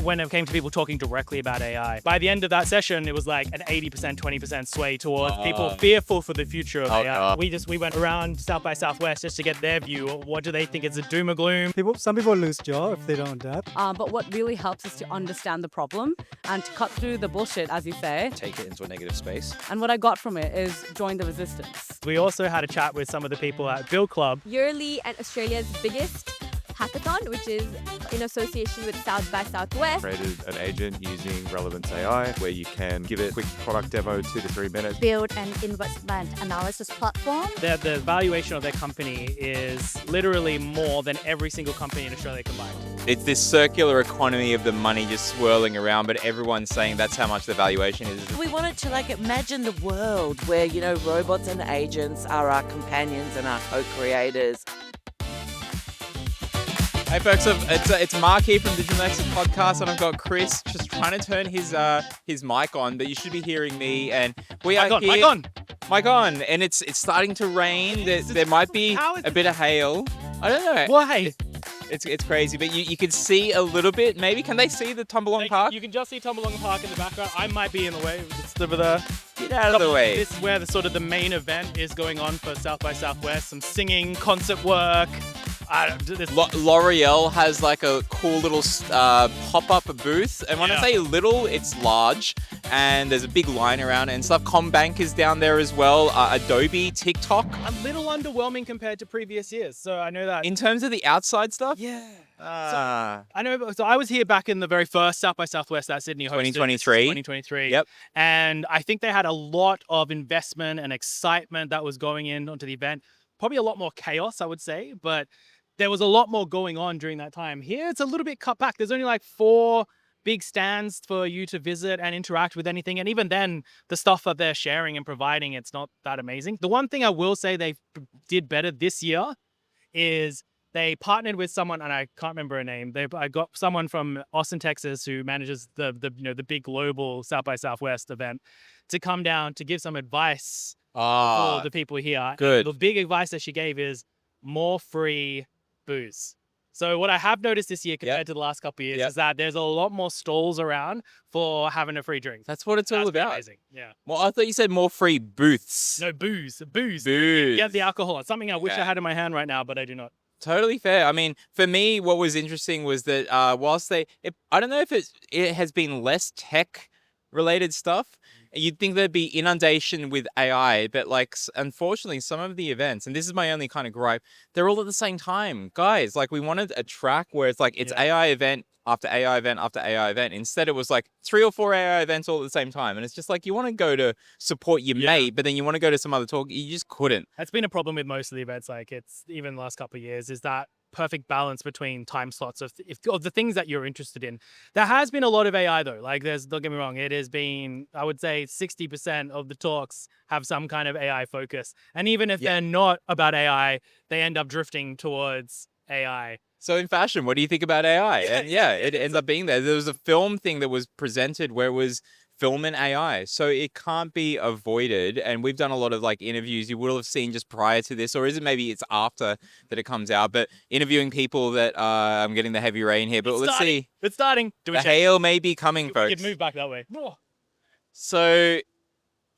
when it came to people talking directly about AI. By the end of that session, it was like an 80%, 20% sway towards people fearful for the future of AI. We went around South by Southwest just to get their view. What do they think is a doom or gloom? Some people lose jaw if they don't adapt. But what really helps is to understand the problem and to cut through the bullshit, as you say. Take it into a negative space. And what I got from it is join the resistance. We also had a chat with some of the people at Build Club. Yearly and Australia's biggest hackathon, which is in association with South by Southwest. Created an agent using Relevance AI where you can give it a quick product demo, 2 to 3 minutes. Build an investment analysis platform. The valuation of their company is literally more than every single company in Australia combined. It's this circular economy of the money just swirling around, but everyone's saying that's how much the valuation is. We wanted to imagine the world where, robots and agents are our companions and our co-creators. Hey folks, it's Mark here from Digital Nexus podcast, and I've got Chris just trying to turn his mic on, but you should be hearing me. And we are here. Mic on, and it's starting to rain. There might be a bit of hail. I don't know. Why? It's crazy, but you can see a little bit. Maybe can they see the Tumbalong Park? You can just see Tumbalong Park in the background. I might be in the way. Just over there. Get out of the way. This is where the main event is going on for South by Southwest. Some singing, concert work. L'Oreal has a cool little pop-up booth, and when I say little, it's large, and there's a big line around it and stuff. Combank is down there as well. Adobe, TikTok. A little underwhelming compared to previous years, so I know that. In terms of the outside stuff? Yeah. I know. So I was here back in the very first South by Southwest that Sydney hosted. 2023. Yep. And I think they had a lot of investment and excitement that was going onto the event. Probably a lot more chaos, I would say, but there was a lot more going on during that time. Here, it's a little bit cut back. There's only 4 big stands for you to visit and interact with anything. And even then, the stuff that they're sharing and providing, it's not that amazing. The one thing I will say they did better this year is they partnered with someone, and I can't remember her name. I got someone from Austin, Texas, who manages the big global South by Southwest event, to come down to give some advice for the people here. Good. And the big advice that she gave is more free booze. So what I have noticed this year compared to the last couple of years is that there's a lot more stalls around for having a free drink. That's what it's all about. Amazing. Yeah. Well, I thought you said more free booths. No, booze. Booze. Get the alcohol. It's something I wish I had in my hand right now, but I do not. Totally fair. I mean, for me, what was interesting was that whilst I don't know if it has been less tech related stuff. You'd think there'd be inundation with AI, but unfortunately, some of the events, and this is my only kind of gripe, they're all at the same time. Guys, we wanted a track where it's it's AI event after AI event after AI event. Instead, it was 3 or 4 AI events all at the same time. And it's just you want to go to support your mate, but then you want to go to some other talk. You just couldn't. That's been a problem with most of the events. It's even the last couple of years is that perfect balance between time slots of the things that you're interested in. There has been a lot of AI though. Don't get me wrong, it has been, I would say 60% of the talks have some kind of AI focus. And even if they're not about AI, they end up drifting towards AI. So in fashion, what do you think about AI? And it ends up being there. There was a film thing that was presented where it was film and AI. So it can't be avoided. And we've done a lot of interviews you will have seen just prior to this, or is it maybe it's after that it comes out, but interviewing people that I'm getting the heavy rain here, but let's see. It's starting. The hail may be coming, folks. We could move back that way. So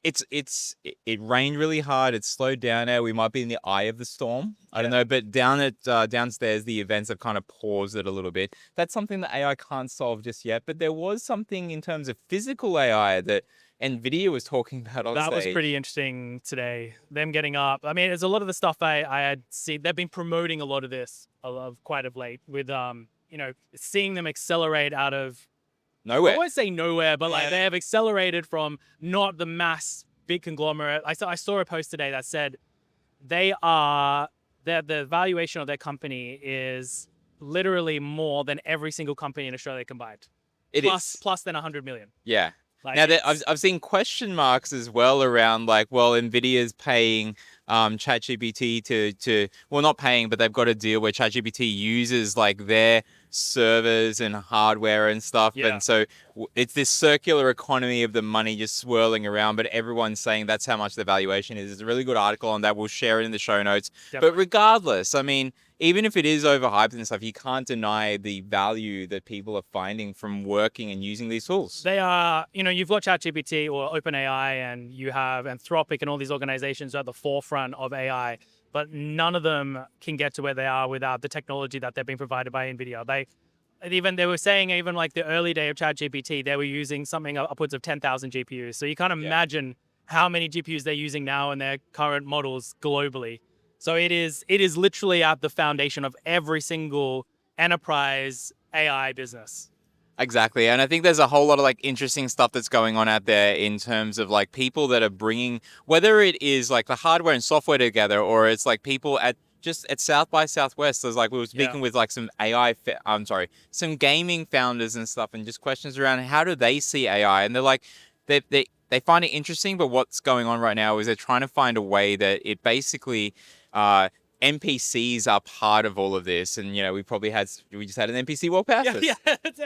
it rained really hard. It slowed down now. We might be in the eye of the storm. I don't know, but downstairs, the events have kind of paused it a little bit. That's something that AI can't solve just yet. But there was something in terms of physical AI that NVIDIA was talking about on That stage. was pretty interesting today. Them getting up. I mean, there's a lot of the stuff I had seen. They've been promoting a lot of this quite of late with, seeing them accelerate out of nowhere. I won't say nowhere, but they have accelerated from not the mass big conglomerate. I saw a post today that said the valuation of their company is literally more than every single company in Australia combined. Plus than 100 million. Yeah. Now I've seen question marks as well around NVIDIA's paying ChatGPT to not paying, but they've got a deal where ChatGPT uses their servers and hardware and stuff. Yeah. And so it's this circular economy of the money just swirling around, but everyone's saying that's how much the valuation is. It's a really good article on that. We'll share it in the show notes. Definitely. But regardless, I mean, even if it is overhyped and stuff, you can't deny the value that people are finding from working and using these tools. They are, you've got ChatGPT or OpenAI, and you have Anthropic and all these organizations at the forefront of AI, but none of them can get to where they are without the technology that they're being provided by NVIDIA. They were saying even like the early day of ChatGPT, they were using something upwards of 10,000 GPUs. So you can't imagine how many GPUs they're using now in their current models globally. So it is literally at the foundation of every single enterprise AI business. Exactly. And I think there's a whole lot of like interesting stuff that's going on out there in terms of like people that are bringing, whether it is like the hardware and software together, or it's like people at South by Southwest. There's like, we were speaking with like some some gaming founders and stuff, and just questions around how do they see AI? And they're like, they find it interesting, but what's going on right now is they're trying to find a way that it basically, NPCs are part of all of this. And, we just had an NPC walk past us.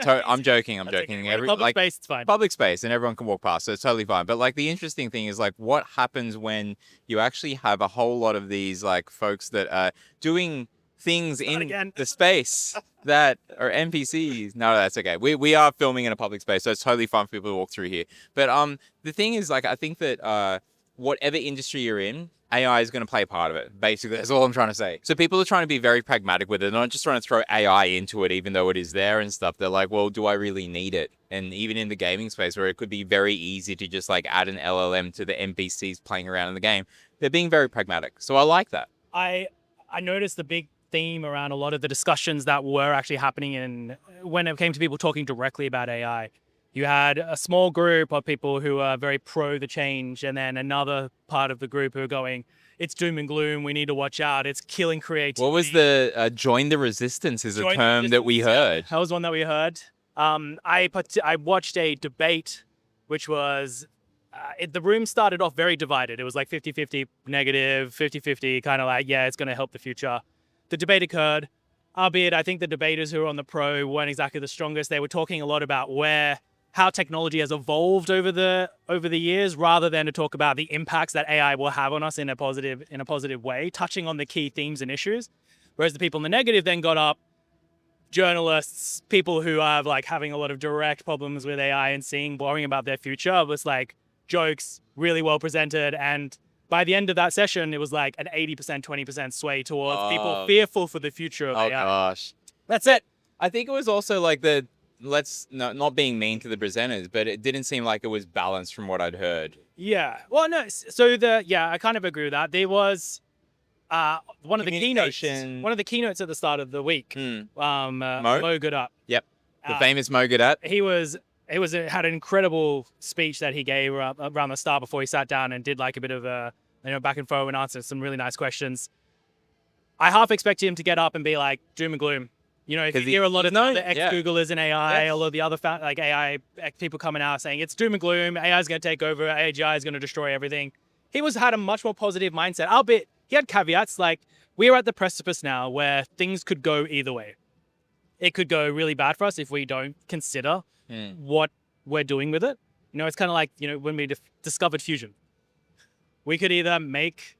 I'm joking. I'm joking. Okay. Public space, it's fine. Public space, and everyone can walk past, so it's totally fine. But like the interesting thing is like what happens when you actually have a whole lot of these like folks that are doing things in the space that are NPCs. No, that's okay. We are filming in a public space, so it's totally fun for people to walk through here. But the thing is, like, I think that whatever industry you're in, AI is going to play a part of it. Basically, that's all I'm trying to say. So people are trying to be very pragmatic with it. They're not just trying to throw AI into it, even though it is there and stuff. They're like, well, do I really need it? And even in the gaming space, where it could be very easy to just like add an LLM to the NPCs playing around in the game, they're being very pragmatic. So I like that. I noticed the big theme around a lot of the discussions that were actually happening when it came to people talking directly about AI. You had a small group of people who are very pro the change, and then another part of the group who are going, it's doom and gloom, we need to watch out, it's killing creativity. What was the join the resistance is a term that we heard. That was one that we heard. I watched a debate, which was, the room started off very divided. It was like 50-50 negative, 50-50 kind of like, yeah, it's going to help the future. The debate occurred, albeit I think the debaters who were on the pro weren't exactly the strongest. They were talking a lot about how technology has evolved over the years, rather than to talk about the impacts that AI will have on us in a positive way, touching on the key themes and issues. Whereas the people in the negative then got up, journalists, people who are like having a lot of direct problems with AI and worrying about their future. It was like jokes, really well presented. And by the end of that session, it was like an 80%, 20% sway towards people fearful for the future of AI. Oh gosh. That's it. I think it was also like not being mean to the presenters, but it didn't seem like it was balanced from what I'd heard. Yeah. Well, no. So I kind of agree with that. There was one of the keynotes at the start of the week. Mo Good Up. Yep. The famous Mo Good Up. He had an incredible speech that he gave around the start before he sat down and did like a bit of a back and forth and answered some really nice questions. I half expected him to get up and be like doom and gloom. If you hear a lot of the ex-Googlers in AI, a lot of the other AI people coming out saying it's doom and gloom, AI is going to take over, AGI is going to destroy everything. He had a much more positive mindset, albeit he had caveats like we're at the precipice now where things could go either way. It could go really bad for us if we don't consider what we're doing with it. It's kind of like, when we discovered fusion. We could either make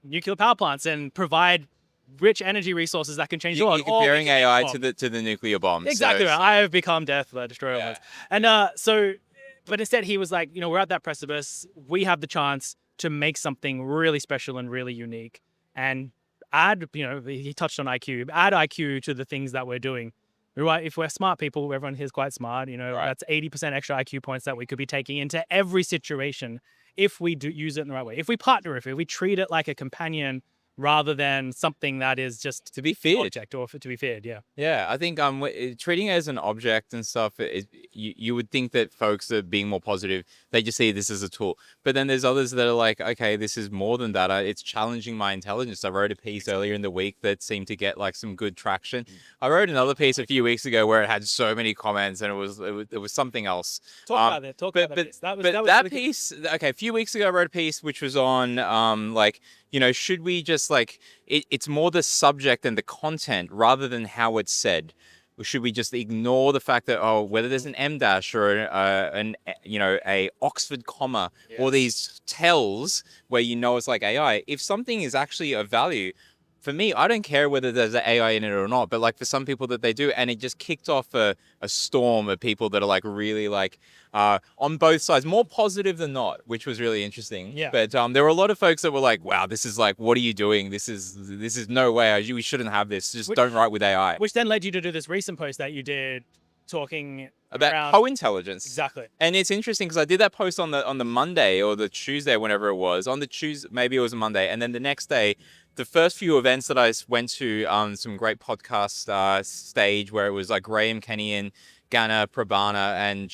nuclear power plants and provide rich energy resources that can change the world. You're comparing AI to the nuclear bomb. Exactly right. I have become death, destroyer. Yeah. And but instead he was like, we're at that precipice. We have the chance to make something really special and really unique, and add, he touched on IQ, add IQ to the things that we're doing. Right? If we're smart people, everyone here is quite smart. That's 80% extra IQ points that we could be taking into every situation if we do use it in the right way. If we partner with it, if we treat it like a companion rather than something that is just to be feared, object or to be feared. Yeah, I think treating it as an object and stuff, you would think that folks are being more positive. They just see this as a tool. But then there's others that are like, okay, this is more than that. It's challenging my intelligence. I wrote a piece earlier in the week that seemed to get like some good traction. I wrote another piece a few weeks ago where it had so many comments, and it was something else. Talk about that piece. That piece. Okay, a few weeks ago I wrote a piece which was on should we just it's more the subject and the content rather than how it's said. should we just ignore the fact that, oh, whether there's an M dash or a Oxford comma, all these tells where it's like AI. If something is actually of value, for me, I don't care whether there's an AI in it or not, but like for some people that they do, and it just kicked off a storm of people that are like really like on both sides, more positive than not, which was really interesting. Yeah. But there were a lot of folks that were like, wow, this is like, what are you doing? This is no way. We shouldn't have this. Just don't write with AI. Which then led you to do this recent post that you did talking About around... co-intelligence. Exactly. And it's interesting because I did that post on the Monday or the Tuesday, whenever it was. On the Tuesday, maybe it was a Monday. And then the next day, the first few events that I went to, some great podcast stage where it was like Graham Kenny and Ghana Prabhana, and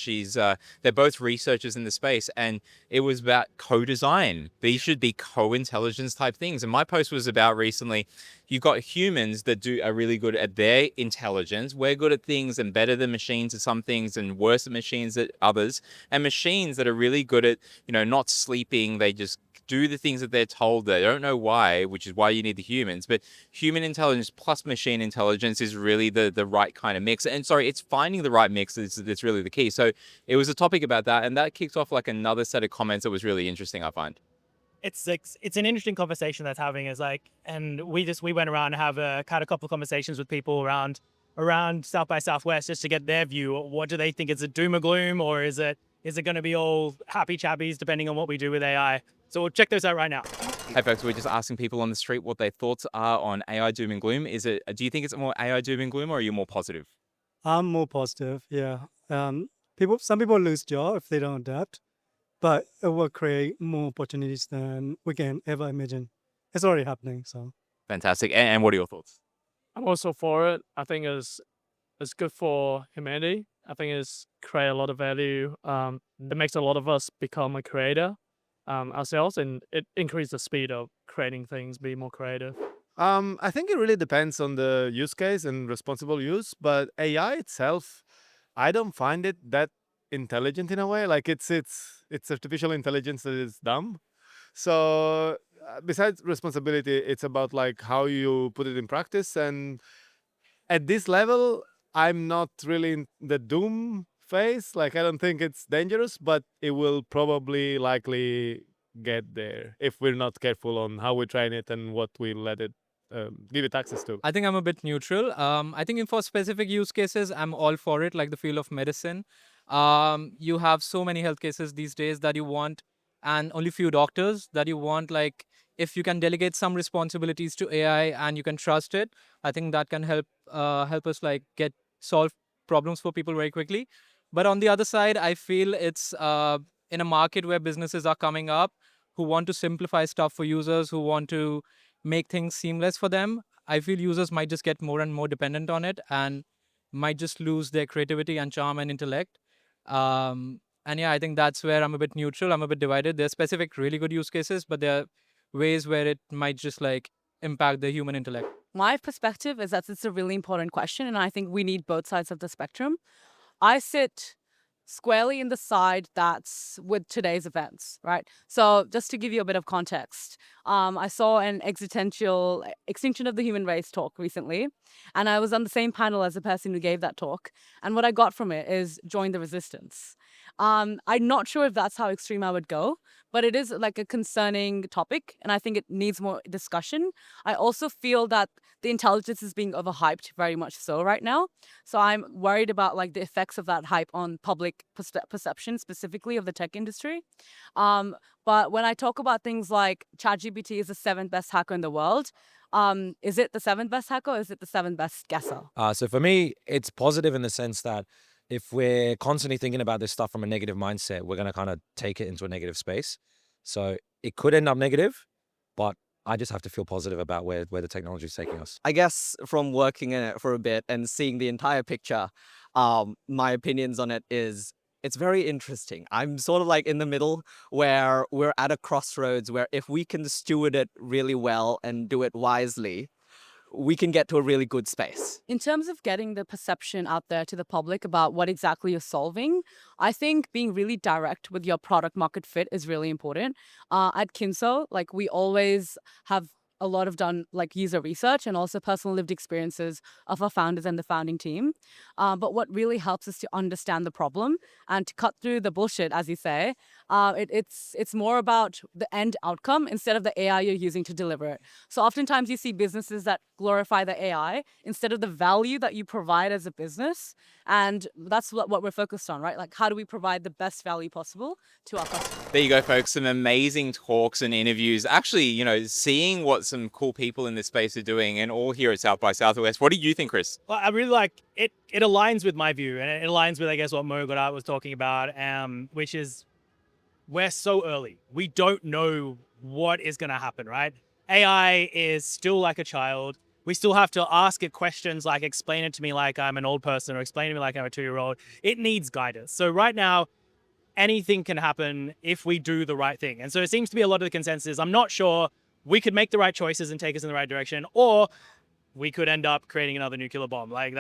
they're both researchers in the space, and it was about co-design. These should be co-intelligence type things. And my post was about recently, you've got humans that are really good at their intelligence. We're good at things and better than machines at some things and worse at machines at others. And machines that are really good at, not sleeping. They just do the things that they're told. They don't know why, which is why you need the humans. But human intelligence plus machine intelligence is really the right kind of mix. And sorry, it's finding the right mix that's really the key. So it was a topic about that, and that kicked off like another set of comments that was really interesting, I find. It's an interesting conversation that's having, is like, and we went around and had a couple of conversations with people around South by Southwest just to get their view. What do they think? Is it doom or gloom, or is it going to be all happy chappies depending on what we do with AI? So we'll check those out right now. Hey folks, we're just asking people on the street what their thoughts are on AI doom and gloom. Do you think it's more AI doom and gloom, or are you more positive? I'm more positive. Yeah. Some people lose job if they don't adapt, but it will create more opportunities than we can ever imagine. It's already happening. So Fantastic. And what are your thoughts? I'm also for it. I think it's good for humanity. I think it's create a lot of value. It makes a lot of us become a creator ourselves, and it increases the speed of creating things, be more creative. I think it really depends on the use case and responsible use, but AI itself, I don't find it that intelligent in a way. Like it's artificial intelligence that is dumb. So besides responsibility, it's about like how you put it in practice. And at this level, I'm not really in the doom phase. Like I don't think it's dangerous, but it will probably likely get there if we're not careful on how we train it and what we let it give it access to. I think I'm a bit neutral. I think for specific use cases, I'm all for it, like the field of medicine. You have so many health cases these days that you want, and only few doctors that you want. Like if you can delegate some responsibilities to AI and you can trust it, I think that can help us like solve problems for people very quickly. But on the other side, I feel it's in a market where businesses are coming up who want to simplify stuff for users, who want to make things seamless for them. I feel users might just get more and more dependent on it and might just lose their creativity and charm and intellect. And yeah, I think that's where I'm a bit neutral. I'm a bit divided. There are specific really good use cases, but there are ways where it might just like impact the human intellect. My perspective is that it's a really important question, and I think we need both sides of the spectrum. I sit squarely in the side that's with today's events, right? So just to give you a bit of context, I saw an existential extinction of the human race talk recently, and I was on the same panel as the person who gave that talk. And what I got from it is join the resistance. I'm not sure if that's how extreme I would go, but it is like a concerning topic, and I think it needs more discussion. I also feel that the intelligence is being overhyped very much so right now. So I'm worried about like the effects of that hype on public perception, specifically of the tech industry. But when I talk about things like ChatGPT is the 7th best hacker in the world, is it the 7th best hacker or is it the 7th best guesser? So for me, it's positive in the sense that if we're constantly thinking about this stuff from a negative mindset, we're going to kind of take it into a negative space. So it could end up negative, but I just have to feel positive about where the technology is taking us. I guess from working in it for a bit and seeing the entire picture, my opinions on it is it's very interesting. I'm sort of like in the middle where we're at a crossroads where if we can steward it really well and do it wisely, we can get to a really good space. In terms of getting the perception out there to the public about what exactly you're solving, I think being really direct with your product market fit is really important. At Kinso, like we always have a lot of done like user research and also personal lived experiences of our founders and the founding team. But what really helps is to understand the problem and to cut through the bullshit, as you say. It's more about the end outcome instead of the AI you're using to deliver it. So oftentimes you see businesses that glorify the AI instead of the value that you provide as a business. And that's what we're focused on, right? Like, how do we provide the best value possible to our customers? There you go, folks. Some amazing talks and interviews. Actually, you know, seeing what some cool people in this space are doing, and all here at South by Southwest. What do you think, Chris? Well, I really like it. It aligns with my view, and it aligns with, I guess, what Mo Goddard was talking about, which is we're so early. We don't know what is going to happen, right? AI is still like a child. We still have to ask it questions like, explain it to me like I'm an old person, or explain it to me like I'm a 2-year-old. It needs guidance. So right now, anything can happen if we do the right thing. And so it seems to be a lot of the consensus. I'm not sure we could make the right choices and take us in the right direction, or we could end up creating another nuclear bomb. Like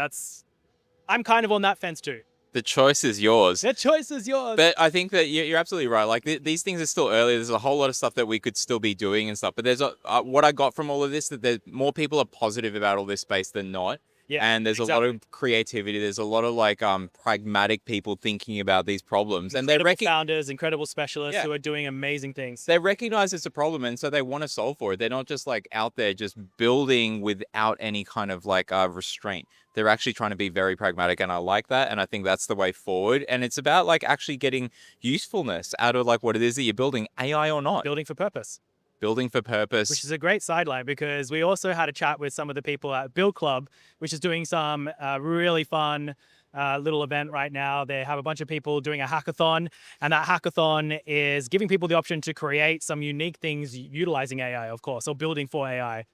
I'm kind of on that fence too. The choice is yours. The choice is yours. But I think that you're absolutely right. Like these things are still early. There's a whole lot of stuff that we could still be doing and stuff. But there's what I got from all of this, that there's more people are positive about all this space than not. Yeah, and there's a lot of creativity. There's a lot of like pragmatic people thinking about these problems, and they're founders, incredible specialists who are doing amazing things. They recognize it's a problem, and so they want to solve for it. They're not just like out there just building without any kind of like restraint. They're actually trying to be very pragmatic, and I like that, and I think that's the way forward. And it's about like actually getting usefulness out of like what it is that you're building, AI or not. Building for purpose. Building for purpose. Which is a great sideline, because we also had a chat with some of the people at Build Club, which is doing some really fun little event right now. They have a bunch of people doing a hackathon, and that hackathon is giving people the option to create some unique things utilizing AI, of course, or building for AI.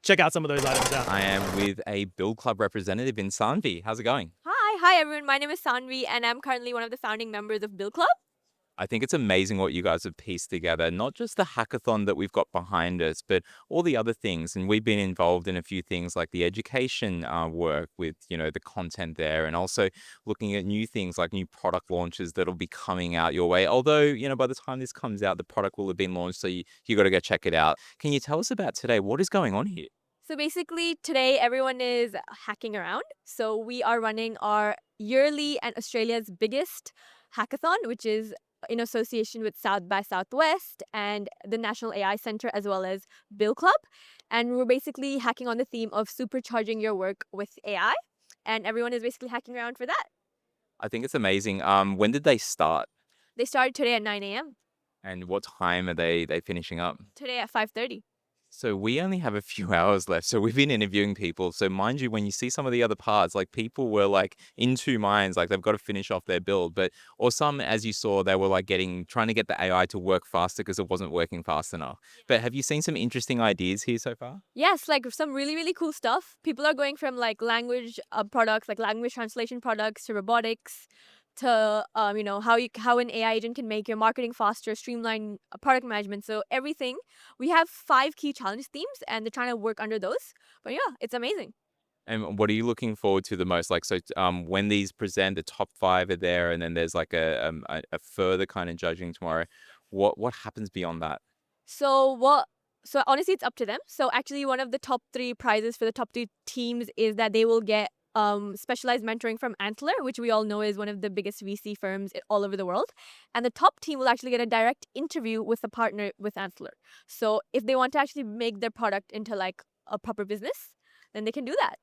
Check out some of those items out. I am with a Build Club representative in Saanvi. How's it going? Hi everyone. My name is Saanvi, and I'm currently one of the founding members of Build Club. I think it's amazing what you guys have pieced together, not just the hackathon that we've got behind us, but all the other things. And we've been involved in a few things like the education work with, you know, the content there, and also looking at new things like new product launches that'll be coming out your way. Although, you know, by the time this comes out, the product will have been launched, so you got to go check it out. Can you tell us about today? What is going on here? So basically today everyone is hacking around. So we are running our yearly and Australia's biggest hackathon, which is in association with South by Southwest and the National AI Center, as well as Build Club. And we're basically hacking on the theme of supercharging your work with AI. And everyone is basically hacking around for that. I think it's amazing. When did they start? They started today at 9 a.m. And what time are they finishing up? Today at 5:30. So we only have a few hours left. So we've been interviewing people. So mind you, when you see some of the other parts, like people were like in two minds, like they've got to finish off their build. Or some, as you saw, they were like trying to get the AI to work faster because it wasn't working fast enough. But have you seen some interesting ideas here so far? Yes, like some really, really cool stuff. People are going from like language products, like language translation products, to robotics, to you know, how an AI agent can make your marketing faster, streamline product management. So everything. We have 5 key challenge themes, and they're trying to work under those. But yeah, it's amazing. And what are you looking forward to the most? Like, so when these present, the top 5 are there, and then there's like a further kind of judging tomorrow. What happens beyond that? So honestly, it's up to them. So actually, one of the top 3 prizes for the top 3 teams is that they will get specialized mentoring from Antler, which we all know is one of the biggest VC firms all over the world. And the top team will actually get a direct interview with a partner with Antler. So if they want to actually make their product into like a proper business, then they can do that.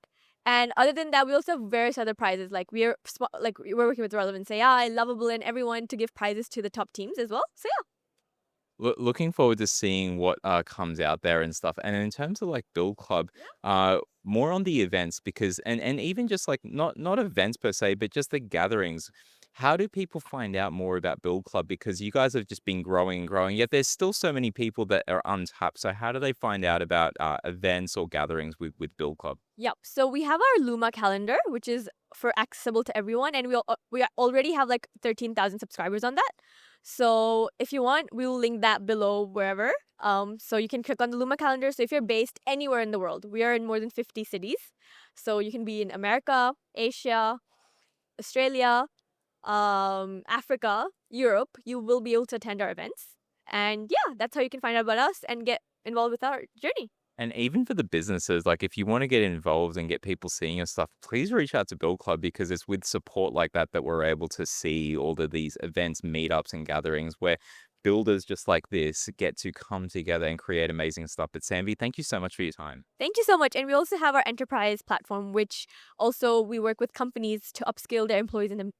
And other than that, we also have various other prizes. Like we're working with Relevance AI, Lovable, and everyone to give prizes to the top teams as well. So yeah. Looking forward to seeing what comes out there and stuff. And in terms of like Build Club, more on the events, because and even just like not events per se, but just the gatherings. How do people find out more about Build Club? Because you guys have just been growing and growing, yet there's still so many people that are untapped. So how do they find out about events or gatherings with Build Club? Yep. So we have our Luma calendar, which is accessible to everyone, and we already have like 13,000 subscribers on that. So if you want, we'll link that below wherever. So you can click on the Luma calendar. So if you're based anywhere in the world, we are in more than 50 cities. So you can be in America, Asia, Australia, Africa, Europe. You will be able to attend our events. And yeah, that's how you can find out about us and get involved with our journey. And even for the businesses, like if you want to get involved and get people seeing your stuff, please reach out to Build Club because it's with support like that that we're able to see all of these events, meetups, and gatherings where builders just like this get to come together and create amazing stuff. But Saanvi, thank you so much for your time. Thank you so much. And we also have our enterprise platform, which also we work with companies to upskill their employees in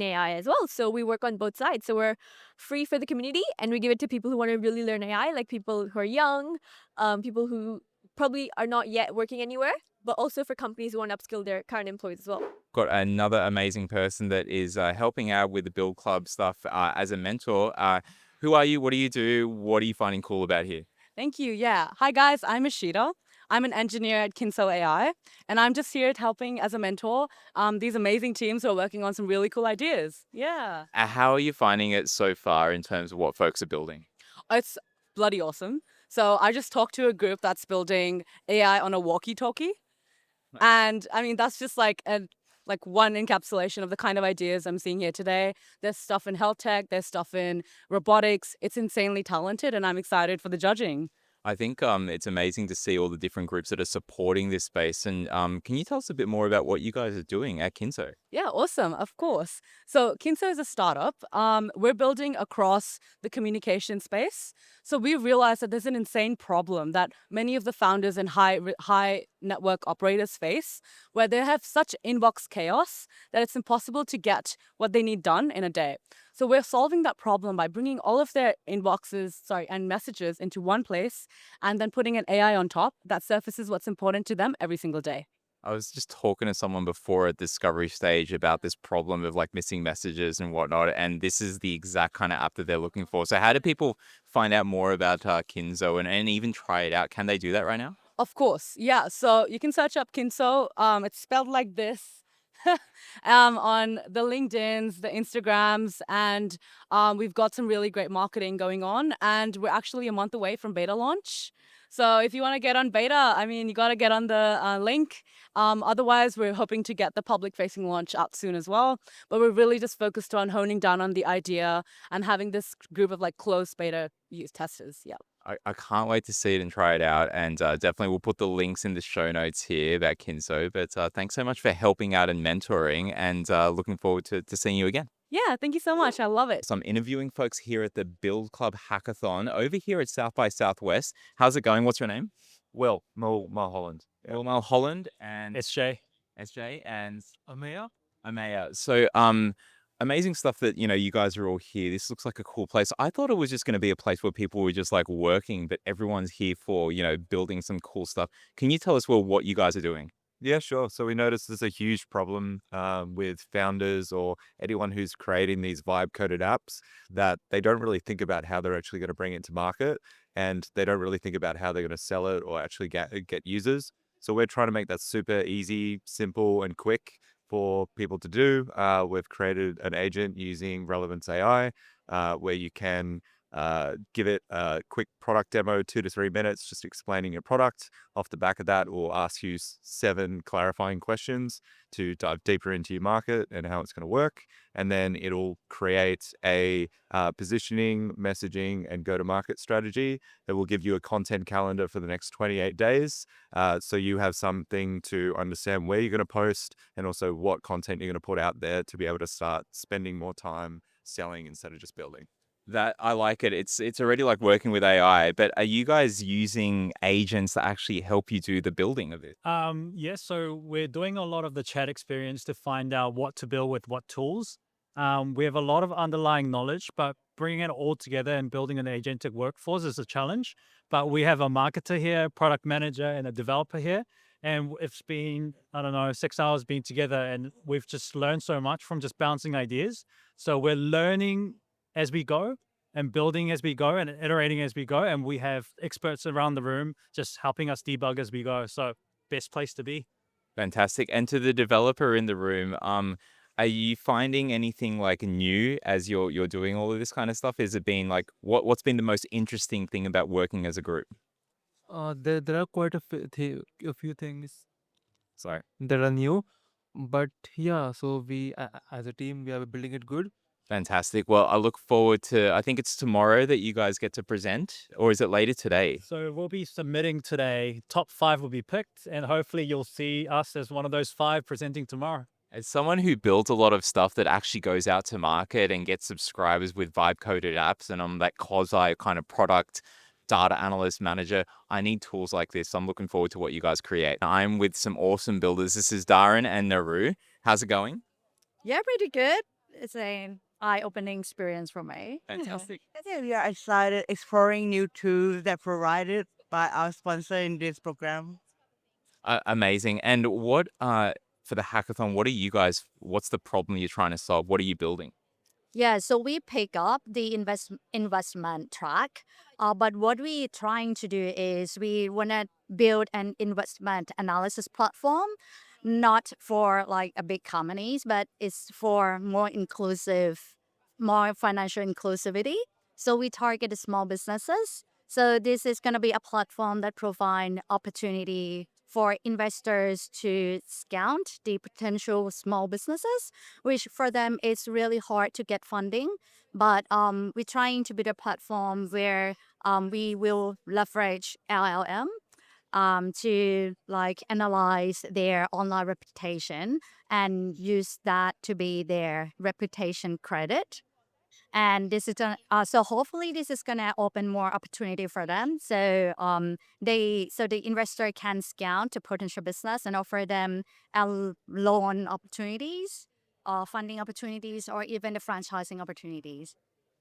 AI as well. So we work on both sides. So we're free for the community, and we give it to people who want to really learn AI, like people who are young, people who probably are not yet working anywhere, but also for companies who want to upskill their current employees as well. Got another amazing person that is helping out with the Build Club stuff as a mentor. Who are you? What do you do? What are you finding cool about here? Thank you. Yeah. Hi, guys. I'm Ishita. I'm an engineer at Kinso AI, and I'm just here helping as a mentor these amazing teams who are working on some really cool ideas. Yeah. How are you finding it so far in terms of what folks are building? It's bloody awesome. So I just talked to a group that's building AI on a walkie-talkie. And I mean, that's just like one encapsulation of the kind of ideas I'm seeing here today. There's stuff in health tech, there's stuff in robotics. It's insanely talented, and I'm excited for the judging. I think it's amazing to see all the different groups that are supporting this space. And can you tell us a bit more about what you guys are doing at Kinso? Yeah, awesome. Of course. So Kinso is a startup. We're building across the communication space. So we realized that there's an insane problem that many of the founders and high network operators face, where they have such inbox chaos that it's impossible to get what they need done in a day. So we're solving that problem by bringing all of their and messages into one place, and then putting an AI on top that surfaces what's important to them every single day. I was just talking to someone before at discovery stage about this problem of like missing messages and whatnot, and this is the exact kind of app that they're looking for. So how do people find out more about Kinso and even try it out? Can they do that right now? Of course, yeah. So you can search up Kinso. It's spelled like this. On the LinkedIns, the Instagrams, and we've got some really great marketing going on. And we're actually a month away from beta launch. So if you want to get on beta, I mean, you got to get on the link. Otherwise, we're hoping to get the public-facing launch out soon as well. But we're really just focused on honing down on the idea and having this group of like close beta use testers. Yeah. I can't wait to see it and try it out. And definitely we'll put the links in the show notes here about Kinso. But thanks so much for helping out and mentoring, and looking forward to seeing you again. Yeah, thank you so much. I love it. So I'm interviewing folks here at the Build Club Hackathon over here at South by Southwest. How's it going? What's your name? Will Mulholland. Will Mulholland and SJ. SJ and Amaya. Amaya. So amazing stuff that, you guys are all here. This looks like a cool place. I thought it was just going to be a place where people were just like working, but everyone's here for, building some cool stuff. Can you tell us, Will, what you guys are doing? Yeah, sure. So we noticed there's a huge problem with founders or anyone who's creating these vibe coded apps, that they don't really think about how they're actually going to bring it to market, and they don't really think about how they're going to sell it or actually get users. So we're trying to make that super easy, simple, and quick for people to do. We've created an agent using Relevance AI, where you can give it a quick product demo, 2 to 3 minutes, just explaining your product. Off the back of that, we'll ask you 7 clarifying questions to dive deeper into your market and how it's going to work. And then it'll create a positioning, messaging, and go-to-market strategy that will give you a content calendar for the next 28 days. So you have something to understand where you're going to post and also what content you're going to put out there to be able to start spending more time selling instead of just building. That I like it. It's already like working with AI, but are you guys using agents that actually help you do the building of it? Yes, so we're doing a lot of the chat experience to find out what to build with what tools. We have a lot of underlying knowledge, but bringing it all together and building an agentic workforce is a challenge. But we have a marketer here, product manager, and a developer here. And it's been, 6 hours being together, and we've just learned so much from just bouncing ideas. So we're learning as we go and building as we go and iterating as we go. And we have experts around the room just helping us debug as we go. So best place to be. Fantastic. And to the developer in the room, are you finding anything like new as you're doing all of this kind of stuff? Is it been like, what's been the most interesting thing about working as a group? There are quite a few things Sorry. that are new, but yeah. So we as a team we are building it good. Fantastic. Well, I look forward to, I think it's tomorrow that you guys get to present, or is it later today? So we'll be submitting today. Top 5 will be picked, and hopefully you'll see us as one of those 5 presenting tomorrow. As someone who builds a lot of stuff that actually goes out to market and gets subscribers with vibe coded apps, and I'm that quasi kind of product data analyst manager, I need tools like this. I'm looking forward to what you guys create. I'm with some awesome builders. This is Darren and Naru. How's it going? Yeah, pretty good. It's an eye-opening experience for me. Fantastic. I think we are excited exploring new tools that provided by our sponsor in this program. Amazing. And what, for the hackathon, what are you guys, what's the problem you're trying to solve? What are you building? Yeah, so we pick up the investment track, but what we're trying to do is we want to build an investment analysis platform, not for like a big companies, but it's for more inclusive, more financial inclusivity. So we target the small businesses. So this is going to be a platform that provide opportunity for investors to scout the potential small businesses, which for them it's really hard to get funding. But we're trying to build a platform where we will leverage LLM to like analyze their online reputation and use that to be their reputation credit. And this is gonna, so hopefully this is gonna open more opportunity for them. So the investor can scout to potential business and offer them loan opportunities, funding opportunities, or even the franchising opportunities.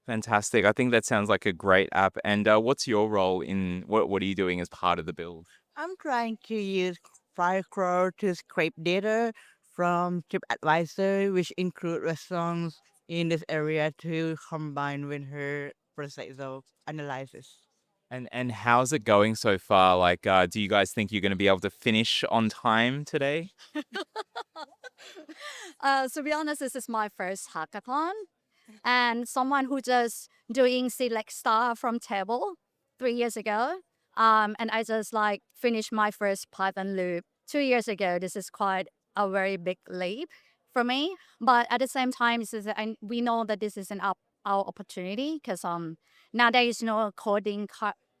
Fantastic. I think that sounds like a great app. And what's your role in, what are you doing as part of the build? I'm trying to use Firecrawl to scrape data from TripAdvisor, which include restaurants in this area to combine with her process of analysis. And how's it going so far? Like, do you guys think you're going to be able to finish on time today? To be honest, this is my first hackathon, and someone who just doing select star from table 3 years ago. And I just like finished my first Python loop 2 years ago. This is quite a very big leap for me. But at the same time, and we know that this is our opportunity because now there is no coding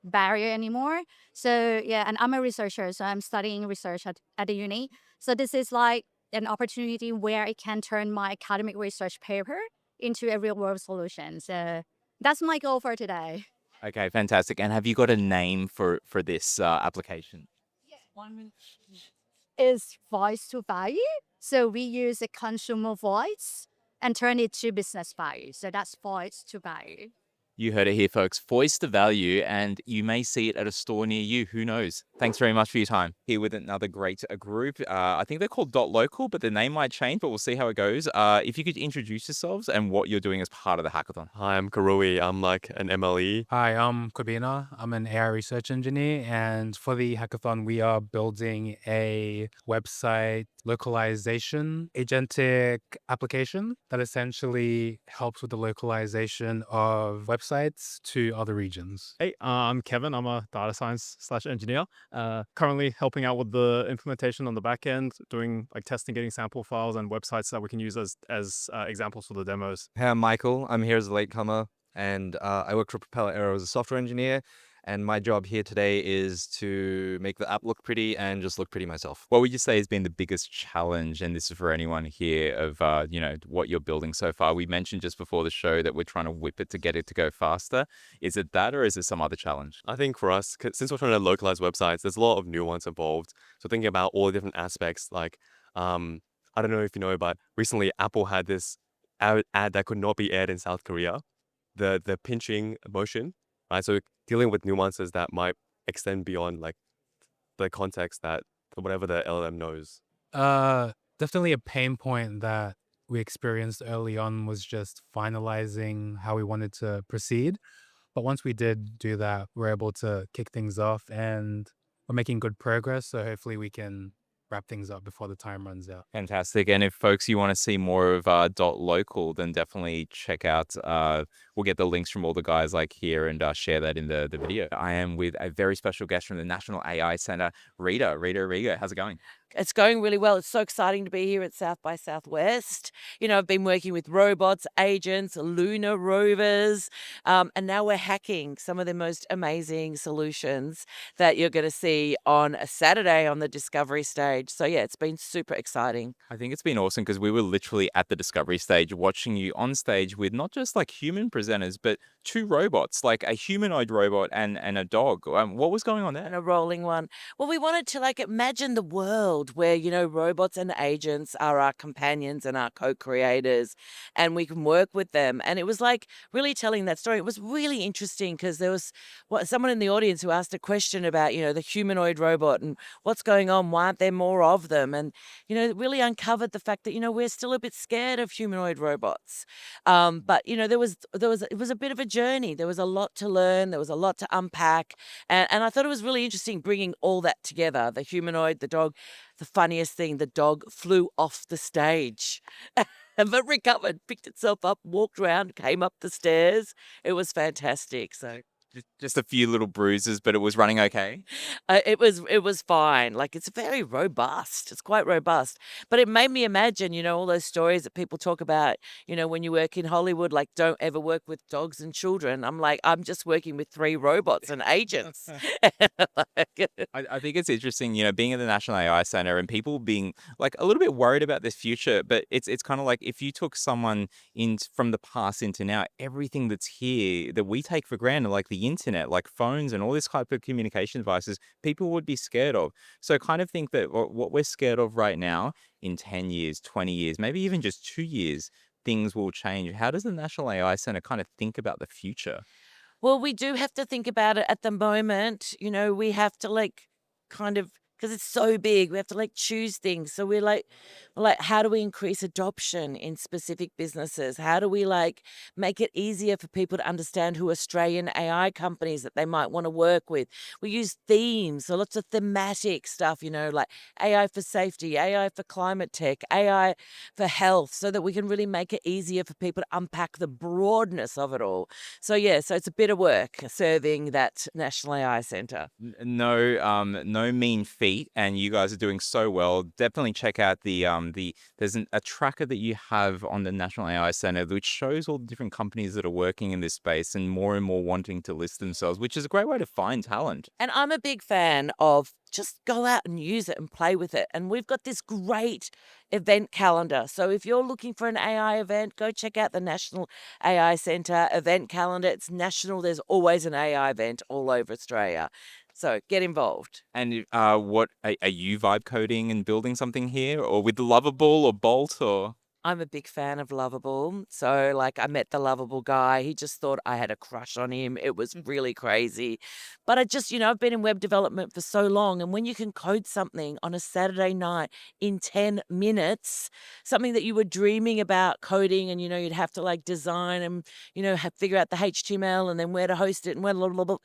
barrier anymore. So yeah, and I'm a researcher, so I'm studying research at the uni. So this is like an opportunity where I can turn my academic research paper into a real world solution. So that's my goal for today. Okay, fantastic. And have you got a name for this application? Is voice to value. So we use a consumer voice and turn it to business value. So that's voice to value. You heard it here, folks. Voice the value, and you may see it at a store near you. Who knows? Thanks very much for your time. Here with another great group. I think they're called .local, but the name might change, but we'll see how it goes. If you could introduce yourselves and what you're doing as part of the hackathon. Hi, I'm Karui. I'm like an MLE. Hi, I'm Kobina. I'm an AI research engineer, and for the hackathon, we are building a website localization agentic application that essentially helps with the localization of websites to other regions. Hey, I'm Kevin. I'm a data science / engineer. Currently helping out with the implementation on the back end, doing like testing, getting sample files and websites that we can use as examples for the demos. Hey, I'm Michael. I'm here as a latecomer, and I work for Propeller Aero as a software engineer. And my job here today is to make the app look pretty and just look pretty myself. What would you say has been the biggest challenge, and this is for anyone here, of what you're building so far? We mentioned just before the show that we're trying to whip it to get it to go faster. Is it that, or is it some other challenge? I think for us, since we're trying to localize websites, there's a lot of nuance involved. So thinking about all the different aspects, like, I don't know if you know, but recently Apple had this ad that could not be aired in South Korea. The pinching motion, right? So dealing with nuances that might extend beyond like the context that whatever the LLM knows. Definitely a pain point that we experienced early on was just finalizing how we wanted to proceed. But once we did do that, we're able to kick things off and we're making good progress. So hopefully we can wrap things up before the time runs out. Fantastic. And if folks, you want to see more of .local, then definitely check out, we'll get the links from all the guys like here and share that in the video. I am with a very special guest from the National AI Center, Rita Arrigo. How's it going? It's going really well. It's so exciting to be here at South by Southwest. You know, I've been working with robots, agents, lunar rovers, and now we're hacking some of the most amazing solutions that you're going to see on a Saturday on the discovery stage. So, yeah, it's been super exciting. I think it's been awesome because we were literally at the discovery stage watching you on stage with not just like human presenters, but two robots, like a humanoid robot and a dog. What was going on And there? a rolling one. Well, we wanted to like imagine the world where, you know, robots and agents are our companions and our co-creators, and we can work with them. And it was like really telling that story. It was really interesting because there was someone in the audience who asked a question about, you know, the humanoid robot and what's going on. Why aren't there more of them? And, you know, it really uncovered the fact that, you know, we're still a bit scared of humanoid robots. But, you know, it was a bit of a journey. There was a lot to learn. There was a lot to unpack. And I thought it was really interesting bringing all that together, the humanoid, the dog. The funniest thing, the dog flew off the stage but recovered, picked itself up, walked around, came up the stairs. It was fantastic. So Just a few little bruises, but it was running okay. it was fine. Like it's very robust. It's quite robust. But it made me imagine, you know, all those stories that people talk about, you know, when you work in Hollywood, like don't ever work with dogs and children. I'm like, I'm just working with 3 robots and agents. I think it's interesting, you know, being at the National AI Center and people being like a little bit worried about this future, but it's kind of like if you took someone in from the past into now, everything that's here that we take for granted, like the internet, like phones and all this type of communication devices, people would be scared of. So I kind of think that what we're scared of right now in 10 years, 20 years, maybe even just 2 years, things will change. How does the National AI Center kind of think about the future? Well, we do have to think about it at the moment. You know, we have to like kind of because it's so big, we have to like choose things. So we're like, how do we increase adoption in specific businesses? How do we like make it easier for people to understand who Australian AI companies that they might want to work with? We use themes, so lots of thematic stuff, you know, like AI for safety, AI for climate tech, AI for health, so that we can really make it easier for people to unpack the broadness of it all. So yeah, so it's a bit of work serving that National AI Centre. No mean feat, and you guys are doing so well. Definitely check out there's a tracker that you have on the National AI Center which shows all the different companies that are working in this space and more wanting to list themselves, which is a great way to find talent. And I'm a big fan of just go out and use it and play with it. And we've got this great event calendar. So if you're looking for an AI event, go check out the National AI Centre event calendar. It's national. There's always an AI event all over Australia. So get involved. And what are you vibe coding and building something here, or with Lovable or Bolt or? I'm a big fan of Lovable. So, like, I met the Lovable guy. He just thought I had a crush on him. It was really crazy. But I just, you know, I've been in web development for so long. And when you can code something on a Saturday night in 10 minutes, something that you were dreaming about coding, and, you know, you'd have to like design and, you know, figure out the HTML and then where to host it and where, blah, blah, blah.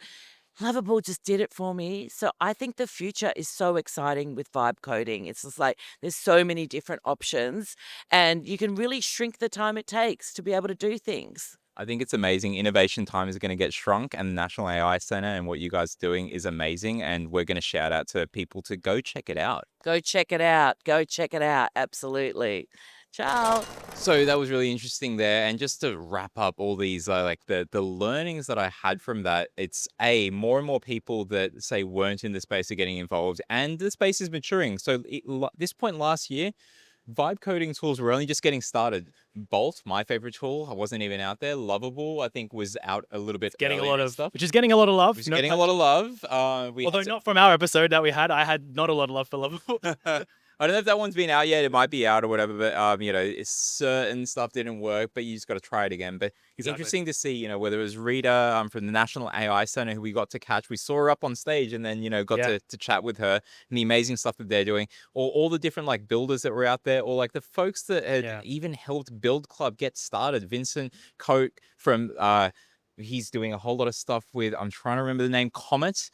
Lovable just did it for me. So I think the future is so exciting with vibe coding. It's just like there's so many different options, and you can really shrink the time it takes to be able to do things. I think it's amazing. Innovation time is going to get shrunk, and the National AI Center and what you guys are doing is amazing. And we're going to shout out to people to go check it out. Go check it out. Go check it out. Absolutely. Ciao. So that was really interesting there. And just to wrap up all these, like the learnings that I had from that, it's more and more people that say weren't in the space are getting involved, and the space is maturing. So this point last year, vibe coding tools were only just getting started. Bolt, my favorite tool, I wasn't even out there. Lovable, I think, was out a little bit Getting a earlier lot and of stuff. which is getting a lot of love. Which is getting a lot of love. Although not from our episode that we had, I had not a lot of love for Lovable. I don't know if that one's been out yet. It might be out or whatever, but you know, it's certain stuff didn't work, but you just got to try it again. But it's interesting to see, you know, whether it was Rita from the National AI Center who we got to catch. We saw her up on stage and then, you know, got to chat with her and the amazing stuff that they're doing, or all the different like builders that were out there, or like the folks that had even helped Build Club get started. Vincent Coke from He's doing a whole lot of stuff with, I'm trying to remember the name, Comet.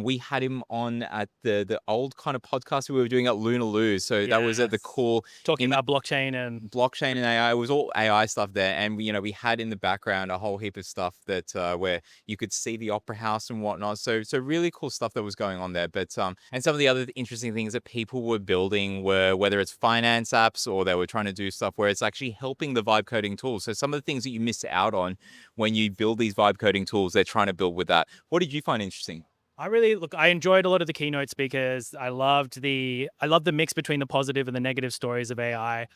We had him on at the old kind of podcast we were doing at Lunaloo. So that was at the cool talking about blockchain and AI. It was all AI stuff there. And we had in the background a whole heap of stuff that where you could see the Opera House and whatnot. So really cool stuff that was going on there. But and some of the other interesting things that people were building were, whether it's finance apps or they were trying to do stuff where it's actually helping the vibe coding tools. So some of the things that you miss out on when you build these vibe coding tools, they're trying to build with that. What did you find interesting? I enjoyed a lot of the keynote speakers. I loved the mix between the positive and the negative stories of AI.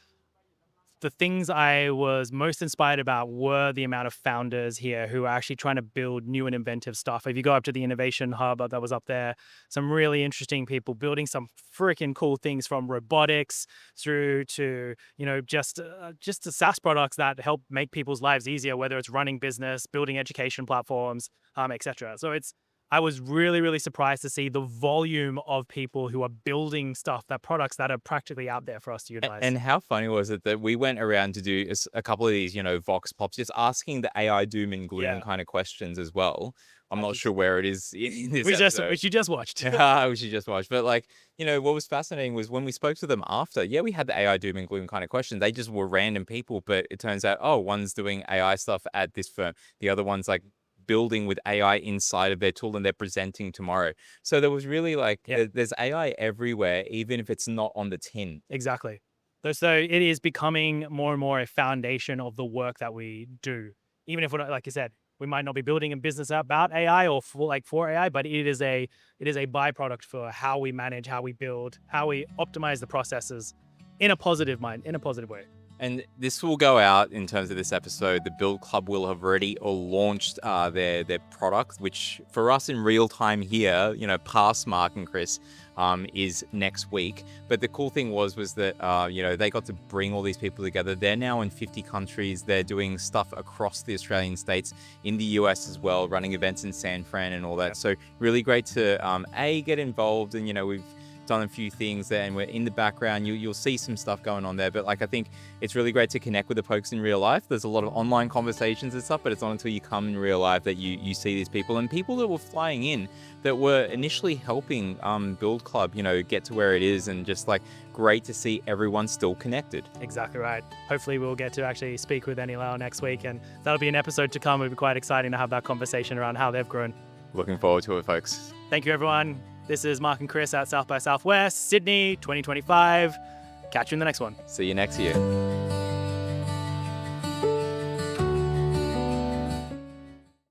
The things I was most inspired about were the amount of founders here who are actually trying to build new and inventive stuff. If you go up to the innovation hub that was up there, some really interesting people building some freaking cool things, from robotics through to, just the SaaS products that help make people's lives easier, whether it's running business, building education platforms, etc. So I was really, really surprised to see the volume of people who are building products that are practically out there for us to utilize. And how funny was it that we went around to do a couple of these, vox pops, just asking the AI doom and gloom kind of questions as well. I'm not sure where it is in this episode. Which you just watched. Which you just watched. But what was fascinating was when we spoke to them after, we had the AI doom and gloom kind of questions. They just were random people, but it turns out, one's doing AI stuff at this firm. The other one's building with AI inside of their tool and they're presenting tomorrow. So there was really there's AI everywhere, even if it's not on the tin. Exactly. So it is becoming more and more a foundation of the work that we do. Even if we're not, like you said, we might not be building a business about AI or for AI, but it is a byproduct for how we manage, how we build, how we optimize the processes in a positive way. And this will go out in terms of this episode. The Build Club will have already launched their product, which for us in real time here, past Mark and Chris, is next week. But the cool thing was that, they got to bring all these people together. They're now in 50 countries. They're doing stuff across the Australian states, in the US as well, running events in San Fran and all that. So really great to, get involved. And, we've done a few things there and we're in the background. You'll see some stuff going on there, but I think it's really great to connect with the folks in real life. There's a lot of online conversations and stuff, but it's not until you come in real life that you see these people, and people that were flying in that were initially helping Build Club, get to where it is, and just great to see everyone still connected. Exactly right. Hopefully we'll get to actually speak with Annie Lau next week, and that'll be an episode to come. It'll be quite exciting to have that conversation around how they've grown. Looking forward to it, folks. Thank you, everyone. This is Mark and Chris at South by Southwest, Sydney 2025. Catch you in the next one. See you next year.